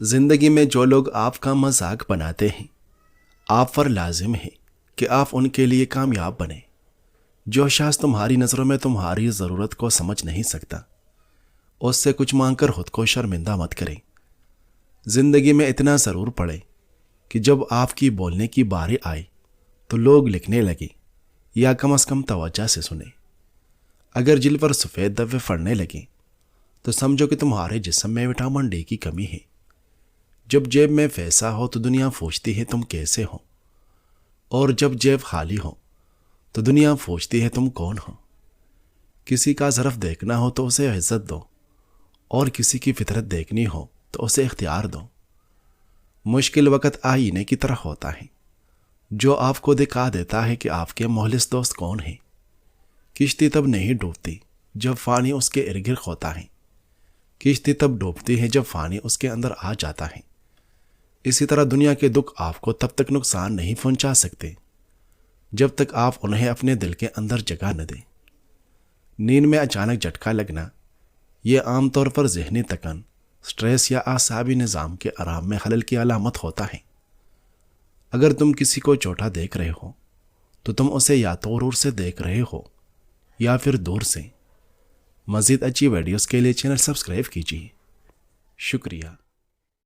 زندگی میں جو لوگ آپ کا مذاق بناتے ہیں، آپ پر لازم ہے کہ آپ ان کے لیے کامیاب بنیں۔ جو شخص تمہاری نظروں میں تمہاری ضرورت کو سمجھ نہیں سکتا، اس سے کچھ مانگ کر خود کو شرمندہ مت کریں۔ زندگی میں اتنا ضرور پڑے کہ جب آپ کی بولنے کی باری آئے تو لوگ لکھنے لگیں یا کم از کم توجہ سے سنیں۔ اگر جل پر سفید دھبے پڑنے لگیں تو سمجھو کہ تمہارے جسم میں وٹامن ڈی کی کمی ہے۔ جب جیب میں پیسہ ہو تو دنیا پوچھتی ہے تم کیسے ہو، اور جب جیب خالی ہو تو دنیا پوچھتی ہے تم کون ہو۔ کسی کا ظرف دیکھنا ہو تو اسے عزت دو، اور کسی کی فطرت دیکھنی ہو تو اسے اختیار دو۔ مشکل وقت آئینے کی طرح ہوتا ہے جو آپ کو دکھا دیتا ہے کہ آپ کے مخلص دوست کون ہیں۔ کشتی تب نہیں ڈوبتی جب پانی اس کے ارد گرد ہوتا ہے، کشتی تب ڈوبتی ہے جب پانی اس کے اندر آ جاتا ہے۔ اسی طرح دنیا کے دکھ آپ کو تب تک نقصان نہیں پہنچا سکتے جب تک آپ انہیں اپنے دل کے اندر جگہ نہ دیں۔ نیند میں اچانک جھٹکا لگنا یہ عام طور پر ذہنی تکن، سٹریس یا اعصابی نظام کے آرام میں خلل کی علامت ہوتا ہے۔ اگر تم کسی کو چوٹا دیکھ رہے ہو تو تم اسے یا تو غرور سے دیکھ رہے ہو یا پھر دور سے۔ مزید اچھی ویڈیوز کے لیے چینل سبسکرائب کیجیے۔ شکریہ۔